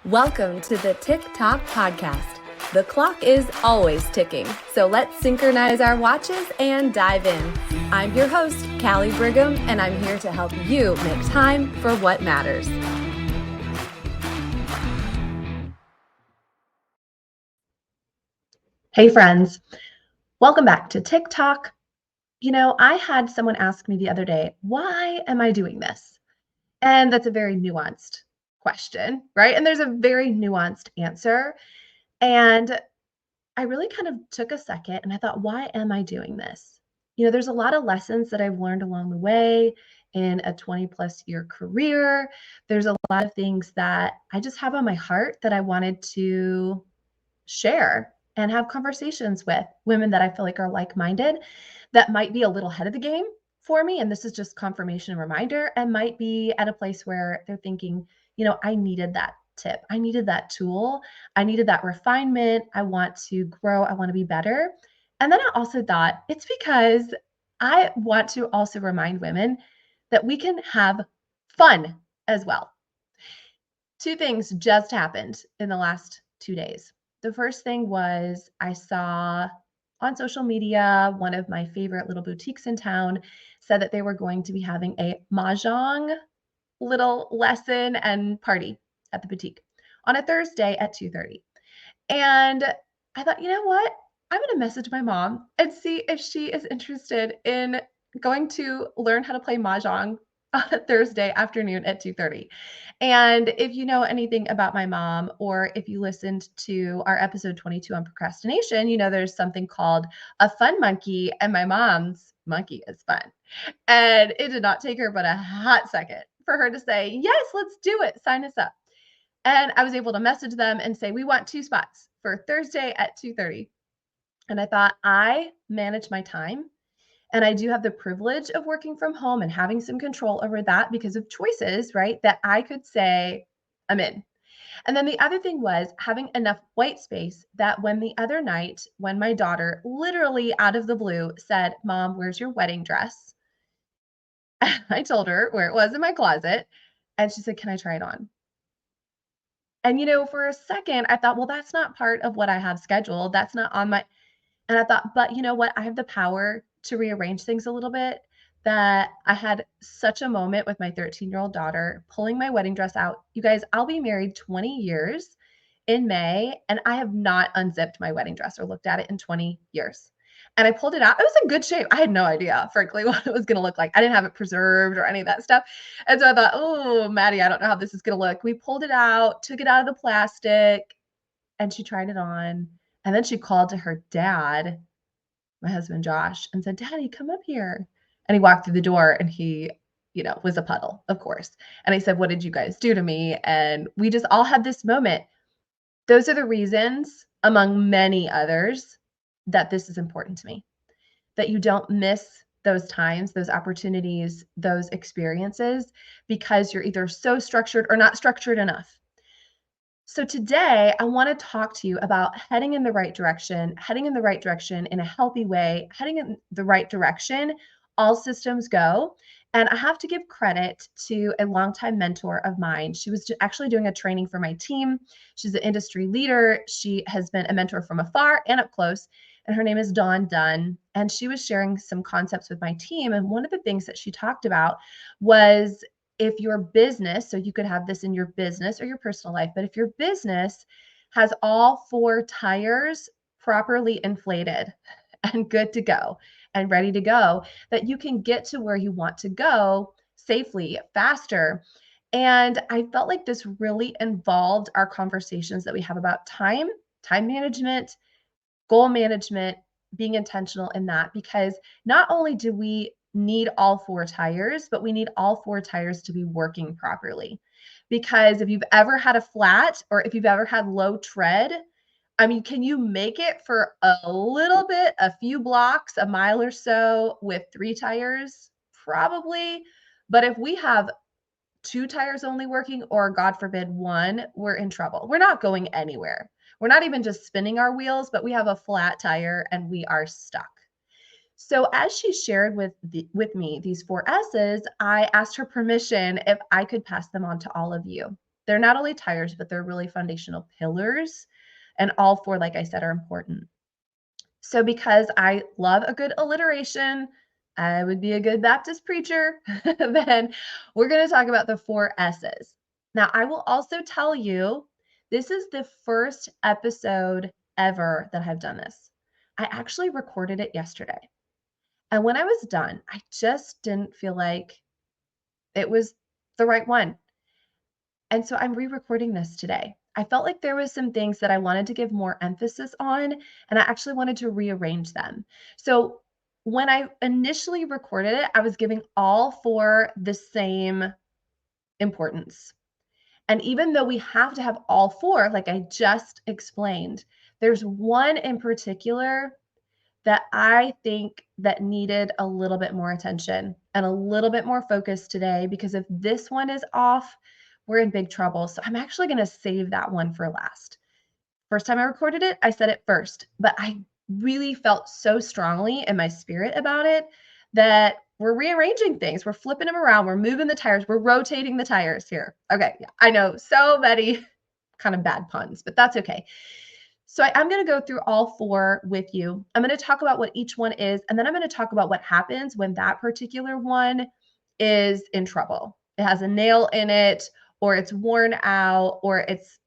Welcome to the Tick Tock Podcast. The clock is always ticking, so let's synchronize our watches and dive in. I'm your host, Callie Brigham, and I'm here to help you make time for what matters. Hey friends, welcome back to Tick Tock. I had someone ask me the other day, why am I doing this? And that's a very nuanced question, right? And there's a very nuanced answer. And I really kind of took a second and I thought, why am I doing this? There's a lot of lessons that I've learned along the way in a 20 plus year career. There's a lot of things that I just have on my heart that I wanted to share and have conversations with women that I feel like are like-minded that might be a little ahead of the game for me. And this is just confirmation and reminder, and might be at a place where they're thinking, I needed that tip. I needed that tool. I needed that refinement. I want to grow. I want to be better. And then I also thought it's because I want to also remind women that we can have fun as well. Two things just happened in the last 2 days. The first thing was I saw on social media, one of my favorite little boutiques in town said that they were going to be having a mahjong little lesson and party at the boutique on a Thursday at 2:30. And I thought, you know what? I'm going to message my mom and see if she is interested in going to learn how to play mahjong on a Thursday afternoon at 2:30. And if you know anything about my mom, or if you listened to our episode 22 on procrastination, there's something called a fun monkey, and my mom's monkey is fun. And it did not take her but a hot second for her to say, yes, let's do it. Sign us up. And I was able to message them and say, we want 2 spots for Thursday at 2:30. And I thought, I manage my time. And I do have the privilege of working from home and having some control over that because of choices, right? That I could say, I'm in. And then the other thing was having enough white space that when the other night, when my daughter literally out of the blue said, Mom, where's your wedding dress? I told her where it was in my closet. And she said, can I try it on? And, for a second, I thought, well, that's not part of what I have scheduled. That's not on my, and I thought, but you know what? I have the power to rearrange things a little bit. That I had such a moment with my 13-year-old daughter pulling my wedding dress out. You guys, I'll be married 20 years in May, and I have not unzipped my wedding dress or looked at it in 20 years. And I pulled it out. It was in good shape. I had no idea, frankly, what it was going to look like. I didn't have it preserved or any of that stuff. And so I thought, oh, Maddie, I don't know how this is going to look. We pulled it out, took it out of the plastic, and she tried it on. And then she called to her dad, my husband, Josh, and said, Daddy, come up here. And he walked through the door and he, was a puddle, of course. And I said, what did you guys do to me? And we just all had this moment. Those are the reasons, among many others, that this is important to me, that you don't miss those times, those opportunities, those experiences, because you're either so structured or not structured enough. So today, I want to talk to you about heading in the right direction in a healthy way, heading in the right direction, all systems go. And I have to give credit to a longtime mentor of mine. She was actually doing a training for my team. She's an industry leader. She has been a mentor from afar and up close. And her name is Dawn Dunn. And she was sharing some concepts with my team. And one of the things that she talked about was, if your business, so you could have this in your business or your personal life, but if your business has all 4 tires properly inflated and good to go and ready to go, that you can get to where you want to go safely, faster. And I felt like this really involved our conversations that we have about time management, goal management, being intentional in that, because not only do we need all 4 tires, but we need all 4 tires to be working properly. Because if you've ever had a flat or if you've ever had low tread, I mean, can you make it for a little bit, a few blocks, a mile or so with 3 tires? Probably. But if we have 2 tires only working, or God forbid 1, we're in trouble. We're not going anywhere. We're not even just spinning our wheels, but we have a flat tire and we are stuck. So as she shared with me these 4 S's, I asked her permission if I could pass them on to all of you. They're not only tires, but they're really foundational pillars. And all four, like I said, are important. So because I love a good alliteration, I would be a good Baptist preacher, then we're going to talk about the 4 S's. Now, I will also tell you, this is the first episode ever that I've done this. I actually recorded it yesterday. And when I was done, I just didn't feel like it was the right one. And so I'm re-recording this today. I felt like there was some things that I wanted to give more emphasis on, and I actually wanted to rearrange them. So when I initially recorded it, I was giving all 4 the same importance. And even though we have to have all 4, like I just explained, there's one in particular that I think that needed a little bit more attention and a little bit more focus today, because if this one is off, we're in big trouble. So I'm actually going to save that one for last. First time I recorded it, I said it first, but I really felt so strongly in my spirit about it that we're rearranging things. We're flipping them around. We're moving the tires. We're rotating the tires here. Okay. Yeah, I know so many kind of bad puns, but that's okay. So I'm going to go through all 4 with you. I'm going to talk about what each one is, and then I'm going to talk about what happens when that particular one is in trouble. It has a nail in it, or it's worn out, or it's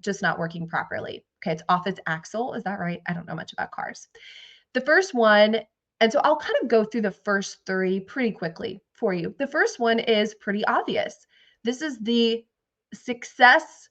just not working properly. Okay, it's off its axle. Is that right? I don't know much about cars. The first one, and so I'll kind of go through the first 3 pretty quickly for you. The first one is pretty obvious. This is the success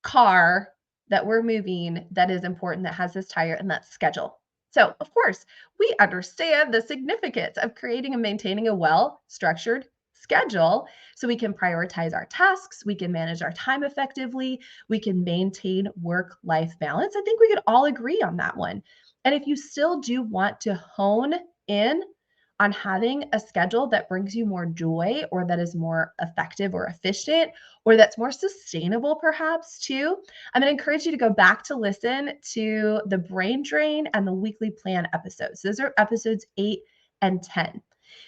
car that we're moving that is important, that has this tire, and that's schedule. So, of course, we understand the significance of creating and maintaining a well-structured schedule so we can prioritize our tasks, we can manage our time effectively, we can maintain work-life balance. I think we could all agree on that one. And if you still do want to hone in on having a schedule that brings you more joy, or that is more effective or efficient, or that's more sustainable perhaps too, I'm going to encourage you to go back to listen to the brain drain and the weekly plan episodes. Those are episodes 8 and 10,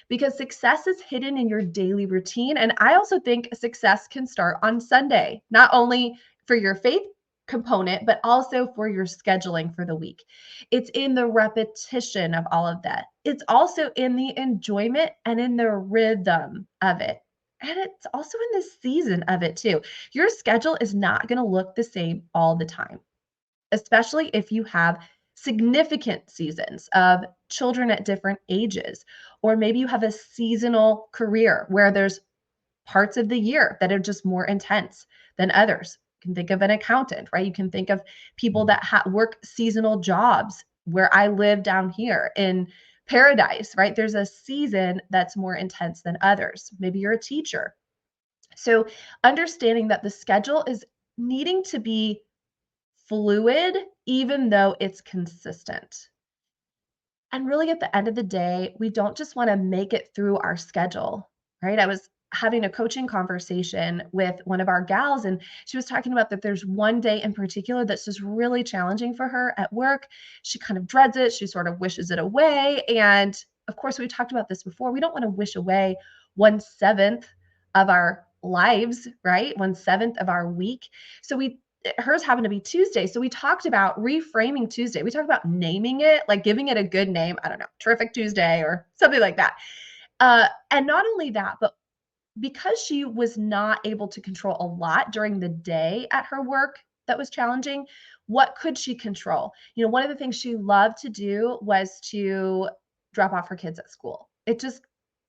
because success is hidden in your daily routine. And I also think success can start on Sunday, not only for your faith component, but also for your scheduling for the week. It's in the repetition of all of that. It's also in the enjoyment and in the rhythm of it. And it's also in the season of it too. Your schedule is not going to look the same all the time, especially if you have significant seasons of children at different ages, or maybe you have a seasonal career where there's parts of the year that are just more intense than others. You can think of an accountant, right? You can think of people that work seasonal jobs. Where I live down here in Paradise, right? There's a season that's more intense than others. Maybe you're a teacher. So understanding that the schedule is needing to be fluid, even though it's consistent. And really, at the end of the day, we don't just want to make it through our schedule, right? I was having a coaching conversation with one of our gals, and she was talking about that there's one day in particular that's just really challenging for her at work. She kind of dreads it. She sort of wishes it away. And of course, we talked about this before. We don't want to wish away 1/7 of our lives, right? 1/7 of our week. So hers happened to be Tuesday. So we talked about reframing Tuesday. We talked about naming it, like giving it a good name. I don't know, Terrific Tuesday or something like that. And not only that, but because she was not able to control a lot during the day at her work that was challenging, what could she control? One of the things she loved to do was to drop off her kids at school. It just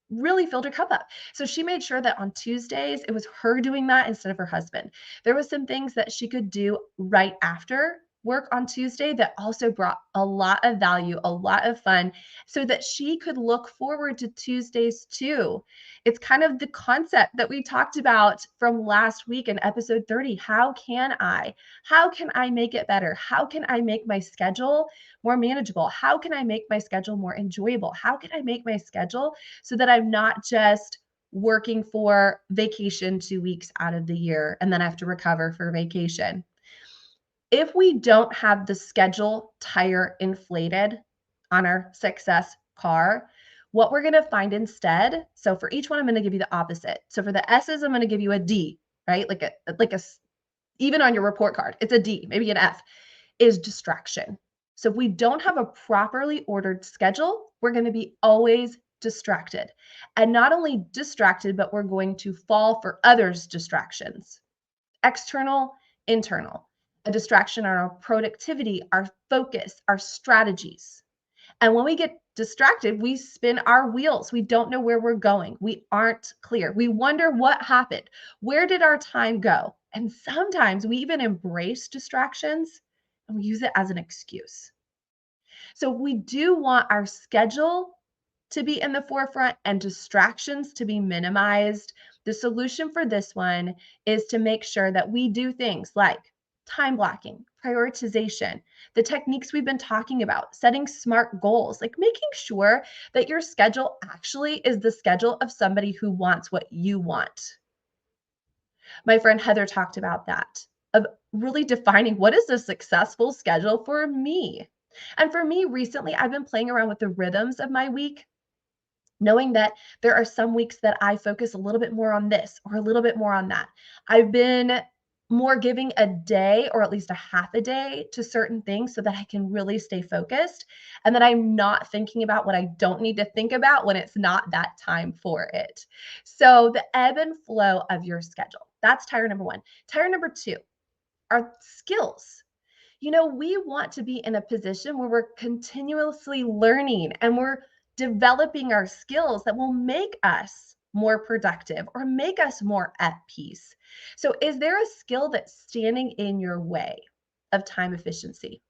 really filled her cup up. So she made sure that on Tuesdays, it was her doing that instead of her husband. There was some things that she could do right after work on Tuesday that also brought a lot of value, a lot of fun, so that she could look forward to Tuesdays too. It's kind of the concept that we talked about from last week in episode 30. How can I make it better? How can I make my schedule more manageable? How can I make my schedule more enjoyable? How can I make my schedule so that I'm not just working for vacation 2 weeks out of the year and then I have to recover for vacation? If we don't have the schedule tire inflated on our success car, what we're going to find instead, so for each one, I'm going to give you the opposite. So for the S's, I'm going to give you a D. right? Even on your report card, it's a D, maybe an F, is distraction. So if we don't have a properly ordered schedule, we're going to be always distracted. And not only distracted, but we're going to fall for others' distractions, external, internal. A distraction on our productivity, our focus, our strategies. And when we get distracted, we spin our wheels. We don't know where we're going. We aren't clear. We wonder what happened. Where did our time go? And sometimes we even embrace distractions and we use it as an excuse. So we do want our schedule to be in the forefront and distractions to be minimized. The solution for this one is to make sure that we do things like time blocking, prioritization, the techniques we've been talking about, setting smart goals, like making sure that your schedule actually is the schedule of somebody who wants what you want. My friend Heather talked about that, of really defining what is a successful schedule for me. And for me, recently, I've been playing around with the rhythms of my week, knowing that there are some weeks that I focus a little bit more on this or a little bit more on that. I've been more giving a day or at least a half a day to certain things so that I can really stay focused and that I'm not thinking about what I don't need to think about when it's not that time for it. So the ebb and flow of your schedule. That's tire number one. Tire number two are skills. We want to be in a position where we're continuously learning and we're developing our skills that will make us more productive or make us more at peace. So, is there a skill that's standing in your way of time efficiency?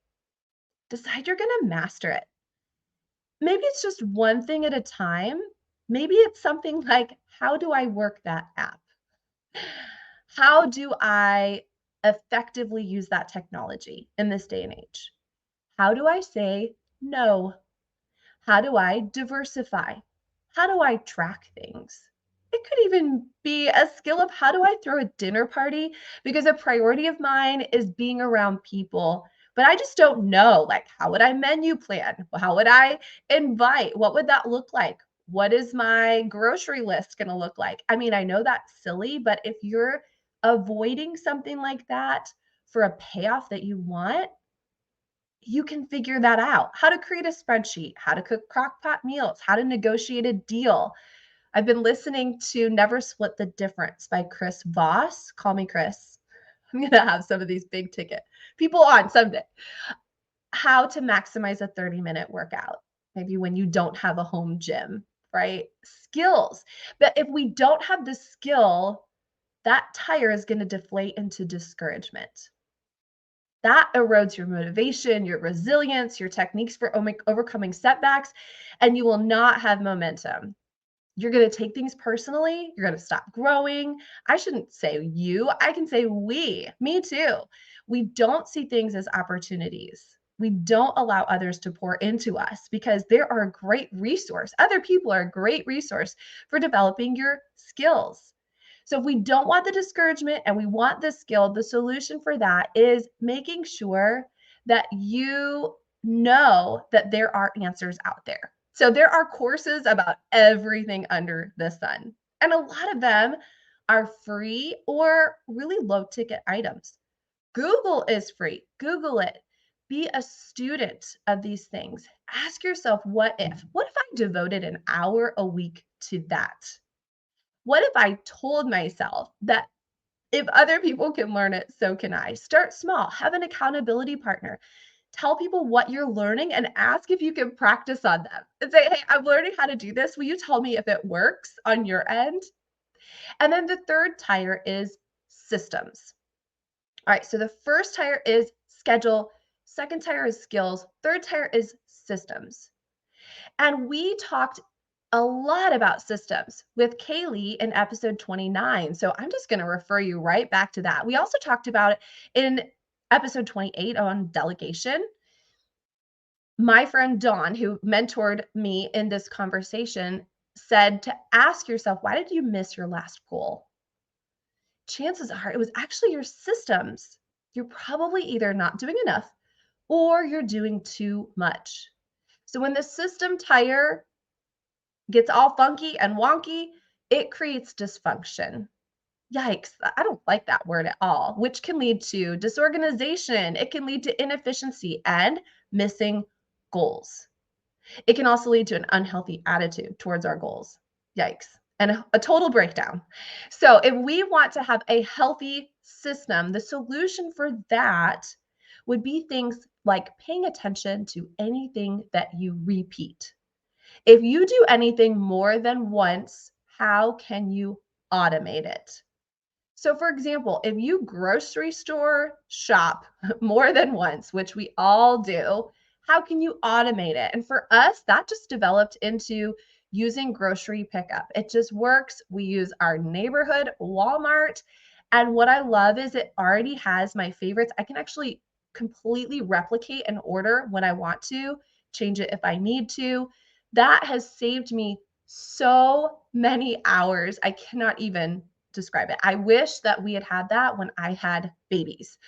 Decide you're going to master it. Maybe it's just one thing at a time. Maybe it's something like, how do I work that app? How do I effectively use that technology in this day and age? How do I say no? How do I diversify? How do I track things? It could even be a skill of how do I throw a dinner party? Because a priority of mine is being around people, but I just don't know. Like, how would I menu plan? How would I invite? What would that look like? What is my grocery list going to look like? I mean, I know that's silly, but if you're avoiding something like that for a payoff that you want, you can figure that out. How to create a spreadsheet, how to cook crock pot meals, how to negotiate a deal. I've been listening to Never Split the Difference by Chris Voss. Call me Chris. I'm going to have some of these big ticket people on someday. How to maximize a 30-minute workout, maybe when you don't have a home gym, right? Skills. But if we don't have the skill, that tire is going to deflate into discouragement. That erodes your motivation, your resilience, your techniques for overcoming setbacks, and you will not have momentum. You're going to take things personally. You're going to stop growing. I shouldn't say you, I can say we, me too. We don't see things as opportunities. We don't allow others to pour into us because they are a great resource. Other people are a great resource for developing your skills. So if we don't want the discouragement and we want the skill, the solution for that is making sure that you know that there are answers out there. So there are courses about everything under the sun, and a lot of them are free or really low ticket items. Google is free. Google it. Be a student of these things. Ask yourself, what if? What if I devoted an hour a week to that? What if I told myself that if other people can learn it, so can I? Start small, have an accountability partner. Tell people what you're learning and ask if you can practice on them and say, hey, I'm learning how to do this. Will you tell me if it works on your end? And then the third tire is systems. All right, so the first tire is schedule, second tire is skills, third tire is systems. And we talked a lot about systems with Kaylee in episode 29. So I'm just going to refer you right back to that. We also talked about it in episode 28 on delegation. My friend Dawn, who mentored me in this conversation, said to ask yourself, why did you miss your last goal? Chances are it was actually your systems. You're probably either not doing enough or you're doing too much. So when the system tire gets all funky and wonky, it creates dysfunction. Yikes, I don't like that word at all, which can lead to disorganization. It can lead to inefficiency and missing goals. It can also lead to an unhealthy attitude towards our goals. Yikes. And a total breakdown. So, if we want to have a healthy system, the solution for that would be things like paying attention to anything that you repeat. If you do anything more than once, how can you automate it? So, for example, if you grocery store shop more than once, which we all do, how can you automate it? And for us, that just developed into using grocery pickup. It just works. We use our neighborhood Walmart. And what I love is it already has my favorites. I can actually completely replicate an order when I want to, change it if I need to. That has saved me so many hours. I cannot even describe it. I wish that we had had that when I had babies,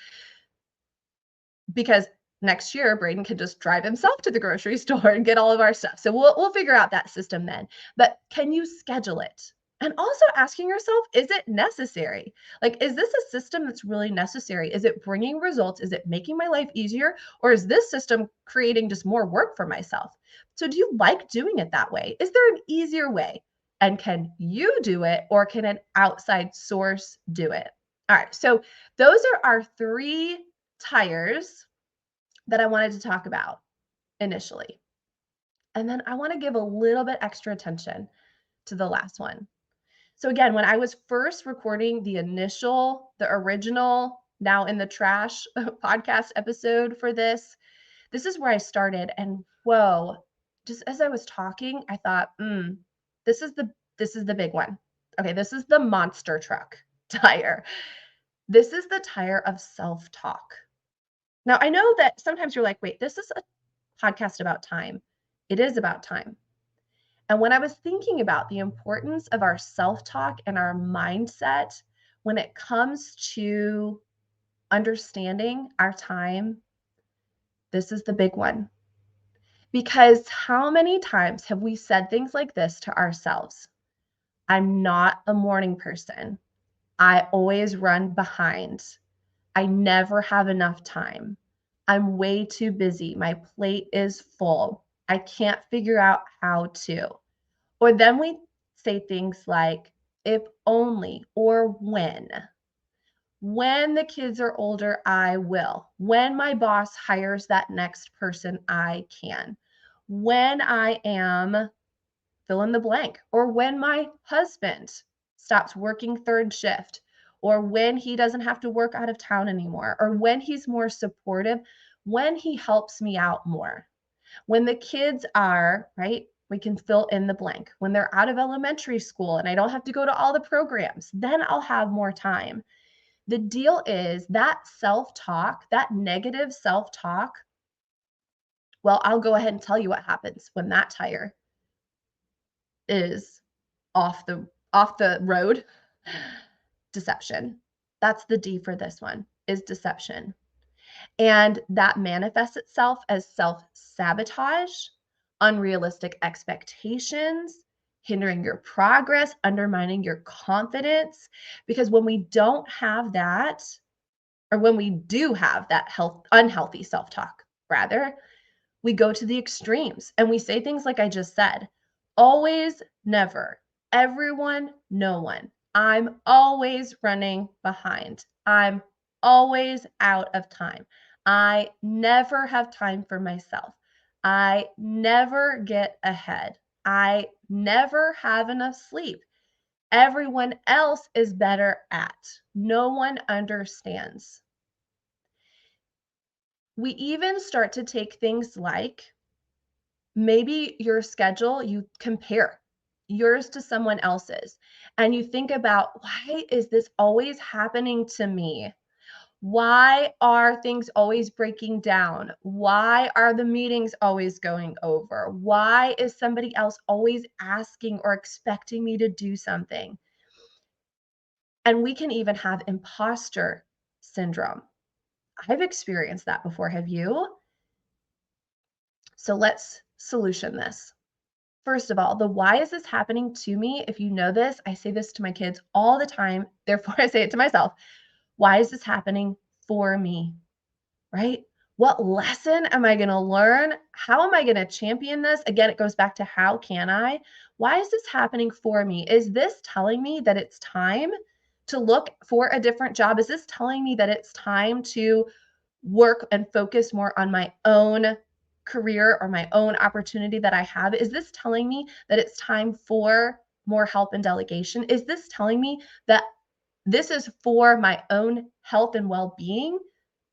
because next year Braden could just drive himself to the grocery store and get all of our stuff. So we'll figure out that system then. But can you schedule it? And also asking yourself, is it necessary? Like, is this a system that's really necessary? Is it bringing results? Is it making my life easier? Or is this system creating just more work for myself? So do you like doing it that way? Is there an easier way? And can you do it, or can an outside source do it? All right. So those are our 3 tires that I wanted to talk about initially. And then I want to give a little bit extra attention to the last one. So again, when I was first recording the original, now in the trash podcast episode for this is where I started. And whoa, just as I was talking, I thought, this is the big one. Okay, this is the monster truck tire. This is the tire of self-talk. Now, I know that sometimes you're like, wait, this is a podcast about time. It is about time. And when I was thinking about the importance of our self-talk and our mindset when it comes to understanding our time, this is the big one. Because how many times have we said things like this to ourselves? I'm not a morning person. I always run behind. I never have enough time. I'm way too busy. My plate is full. I can't figure out how to. Or then we say things like, if only, or when. When the kids are older, I will. When my boss hires that next person, I can. When I am fill in the blank, or when my husband stops working third shift, or when he doesn't have to work out of town anymore, or when he's more supportive, when he helps me out more. When the kids are, right, we can fill in the blank. When they're out of elementary school and I don't have to go to all the programs, then I'll have more time. The deal is that self-talk, that negative self-talk, well, I'll go ahead and tell you what happens when that tire is off the road. Deception. That's the D for this one, is deception. And that manifests itself as self-sabotage, unrealistic expectations, hindering your progress, undermining your confidence. Because when we don't have that, or when we do have that unhealthy self-talk, rather, we go to the extremes and we say things like I just said, always, never, everyone, no one. I'm always running behind. I'm always out of time. I never have time for myself. I never get ahead. I never have enough sleep. Everyone else is better at. No one understands. We even start to take things like maybe your schedule, you compare yours to someone else's, and you think about, why is this always happening to me? Why are things always breaking down? Why are the meetings always going over? Why is somebody else always asking or expecting me to do something? And we can even have imposter syndrome. I've experienced that before. Have you? So let's solution this. First of all, the why is this happening to me? If you know this, I say this to my kids all the time. Therefore, I say it to myself. Why is this happening for me? Right? What lesson am I going to learn? How am I going to champion this? Again, it goes back to how can I? Why is this happening for me? Is this telling me that it's time to look for a different job? Is this telling me that it's time to work and focus more on my own career or my own opportunity that I have? Is this telling me that it's time for more help and delegation? Is this telling me that this is for my own health and well-being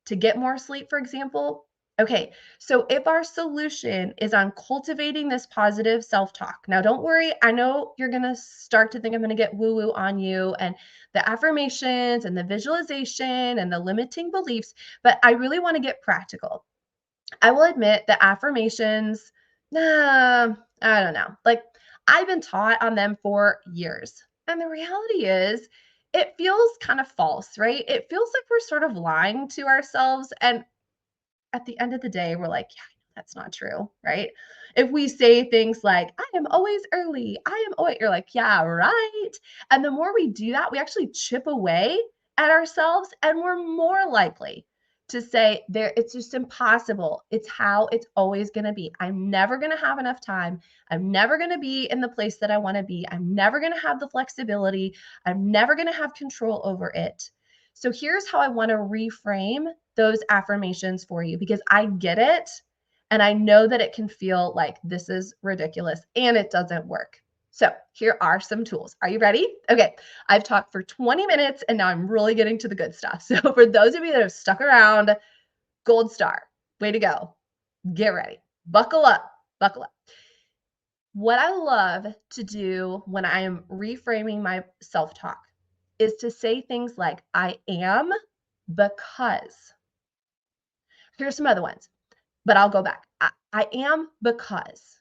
to get more sleep, for example? Okay, so if our solution is on cultivating this positive self-talk, now don't worry, I know you're gonna start to think I'm gonna get woo-woo on you and the affirmations and the visualization and the limiting beliefs, but I really wanna get practical. I will admit the affirmations, I don't know. Like, I've been taught on them for years. And the reality is, it feels kind of false, right? It feels like we're sort of lying to ourselves. And at the end of the day, we're like, yeah, that's not true, right? If we say things like, I am always early, I am always, you're like, yeah, right. And the more we do that, we actually chip away at ourselves and we're more likely to say there it's just impossible. It's how it's always going to be. I'm never going to have enough time. I'm never going to be in the place that I want to be. I'm never going to have the flexibility. I'm never going to have control over it. So here's how I want to reframe those affirmations for you because I get it. And I know that it can feel like this is ridiculous and it doesn't work. So here are some tools. Are you ready? Okay. I've talked for 20 minutes and now I'm really getting to the good stuff. So for those of you that have stuck around, gold star, way to go. Get ready. Buckle up. Buckle up. What I love to do when I am reframing my self-talk is to say things like, I am because. Here's some other ones, but I'll go back. I am because.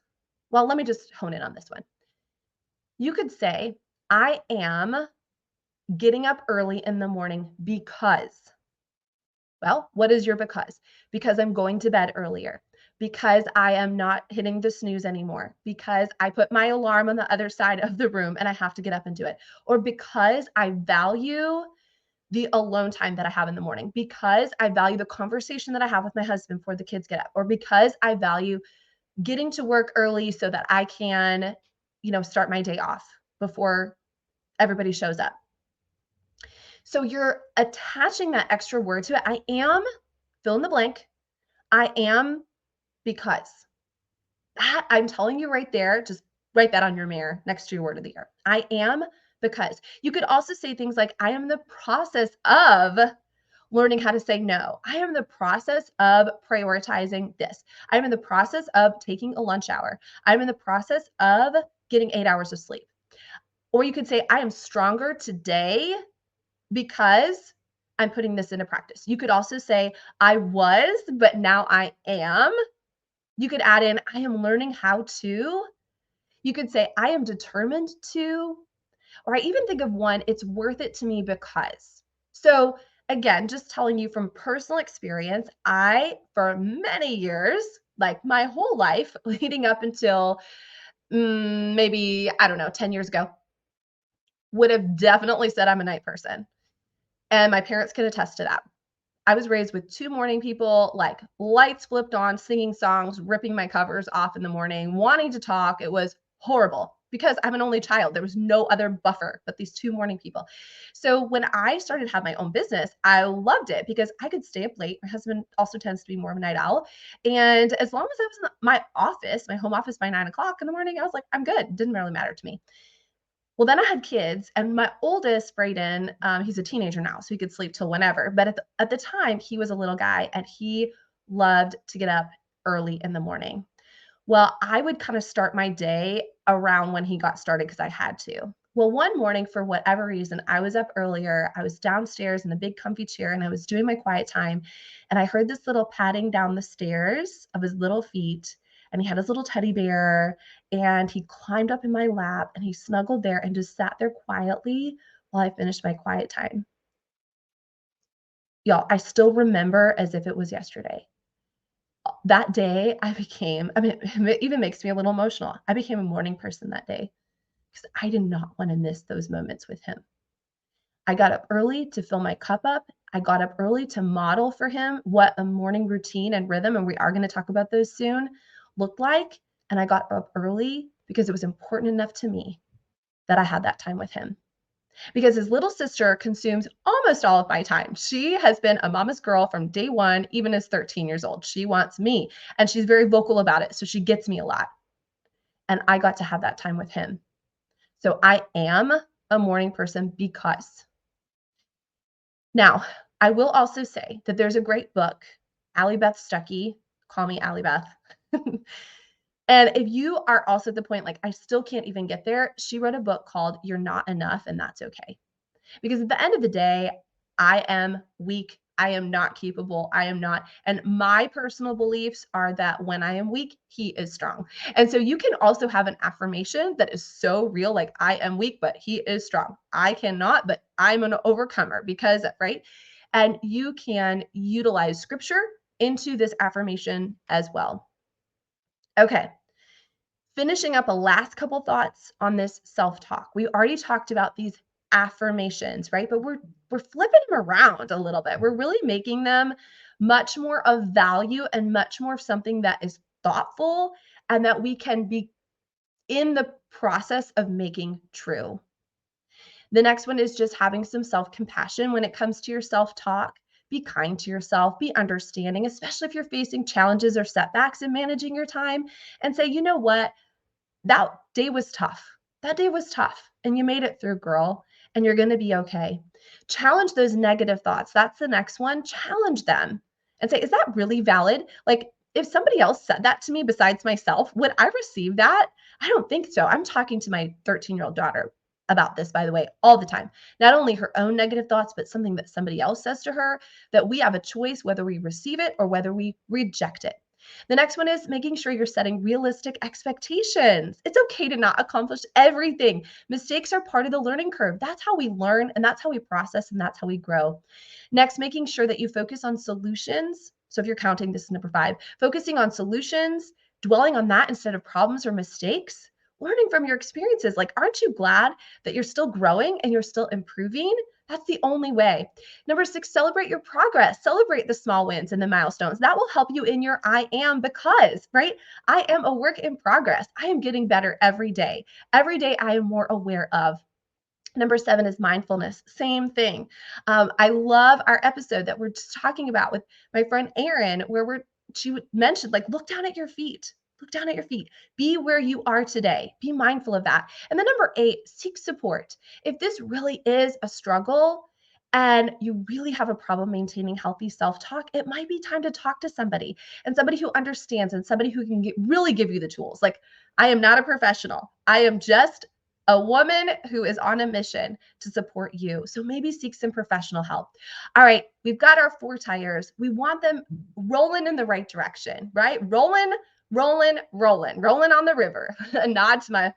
Well, let me just hone in on this one. You could say, I am getting up early in the morning because. Well, what is your because? Because I'm going to bed earlier. Because I am not hitting the snooze anymore. Because I put my alarm on the other side of the room and I have to get up and do it. Or because I value the alone time that I have in the morning, because I value the conversation that I have with my husband before the kids get up, or because I value getting to work early so that I can, start my day off before everybody shows up. So you're attaching that extra word to it. I am, fill in the blank. I am because. That, I'm telling you right there, just write that on your mirror next to your word of the year. I am because. You could also say things like, I am in the process of learning how to say no. I am in the process of prioritizing this. I'm in the process of taking a lunch hour. I'm in the process of getting 8 hours of sleep. Or you could say, I am stronger today because I'm putting this into practice. You could also say, I was, but now I am. You could add in, I am learning how to. You could say, I am determined to. Or I even think of one, it's worth it to me because. So again, just telling you from personal experience, I, for many years, like my whole life leading up until maybe, I don't know, 10 years ago, would have definitely said I'm a night person. And my parents can attest to that. I was raised with 2 morning people, like lights flipped on, singing songs, ripping my covers off in the morning, wanting to talk. It was horrible because I'm an only child. There was no other buffer but these 2 morning people. So when I started to have my own business, I loved it because I could stay up late. My husband also tends to be more of a night owl. And as long as I was in my office, my home office by 9 o'clock in the morning, I was like, I'm good. It didn't really matter to me. Well, then I had kids, and my oldest, Brayden, he's a teenager now, so he could sleep till whenever. But at the time, he was a little guy, and he loved to get up early in the morning. Well, I would kind of start my day around when he got started because I had to. Well, one morning, for whatever reason, I was up earlier. I was downstairs in the big comfy chair, and I was doing my quiet time, and I heard this little padding down the stairs of his little feet, and he had his little teddy bear, and he climbed up in my lap and he snuggled there and just sat there quietly while I finished my quiet time. Y'all, I still remember as if it was yesterday. that day it even makes me a little emotional. I became a morning person that day because I did not want to miss those moments with him. I got up early to fill my cup up. I got up early to model for him what a morning routine and rhythm, and we are going to talk about those soon, looked like. And I got up early because it was important enough to me that I had that time with him. Because his little sister consumes almost all of my time. She has been a mama's girl from day one, even as 13 years old. She wants me, and she's very vocal about it. So she gets me a lot. And I got to have that time with him. So I am a morning person because. Now, I will also say that there's a great book, Allie Beth Stuckey, call me Allie Beth. And if you are also at the point, like, I still can't even get there, she wrote a book called You're Not Enough, and That's Okay. Because at the end of the day, I am weak. I am not capable. I am not. And my personal beliefs are that when I am weak, he is strong. And so you can also have an affirmation that is so real, like, I am weak, but he is strong. I cannot, but I'm an overcomer because, right? And you can utilize scripture into this affirmation as well. Okay. Finishing up a last couple thoughts on this self-talk. We already talked about these affirmations, right? But we're flipping them around a little bit. We're really making them much more of value and much more of something that is thoughtful and that we can be in the process of making true. The next one is just having some self-compassion when it comes to your self-talk. Be kind to yourself, be understanding, especially if you're facing challenges or setbacks in managing your time, and say, you know what? That day was tough. That day was tough. And you made it through, girl, and you're going to be okay. Challenge those negative thoughts. That's the next one. Challenge them and say, is that really valid? Like, if somebody else said that to me besides myself, would I receive that? I don't think so. I'm talking to my 13-year-old daughter about this, by the way, all the time. Not only her own negative thoughts, but something that somebody else says to her, that we have a choice whether we receive it or whether we reject it. The next one is making sure you're setting realistic expectations. It's okay to not accomplish everything. Mistakes are part of the learning curve. That's how we learn, and that's how we process, and that's how we grow. Next, making sure that you focus on solutions. So if you're counting, this is number 5, focusing on solutions, dwelling on that instead of problems or mistakes, learning from your experiences. Like, aren't you glad that you're still growing and you're still improving? That's the only way. Number 6, celebrate your progress. Celebrate the small wins and the milestones. That will help you in your I am, because, right? I am a work in progress. I am getting better every day. Every day I am more aware of. Number 7 is mindfulness. Same thing. I love our episode that we're just talking about with my friend Erin, where she mentioned, like, look down at your feet. Look down at your feet. Be where you are today. Be mindful of that. And then number 8, seek support. If this really is a struggle and you really have a problem maintaining healthy self-talk, it might be time to talk to somebody, and somebody who understands, and somebody who can really give you the tools. Like, I am not a professional. I am just a woman who is on a mission to support you. So maybe seek some professional help. All right, we've got our 4 tires. We want them rolling in the right direction, right? Rolling on the river. A nod to my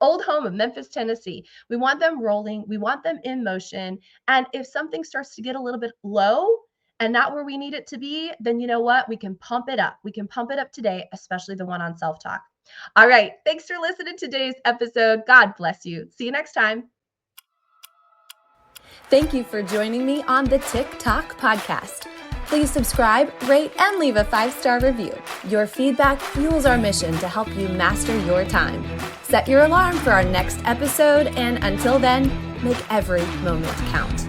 old home of Memphis, Tennessee. We want them rolling. We want them in motion. And if something starts to get a little bit low and not where we need it to be, then you know what? We can pump it up. We can pump it up today, especially the one on self-talk. All right. Thanks for listening to today's episode. God bless you. See you next time. Thank you for joining me on the TikTok podcast. Please subscribe, rate, and leave a 5-star review. Your feedback fuels our mission to help you master your time. Set your alarm for our next episode, and until then, make every moment count.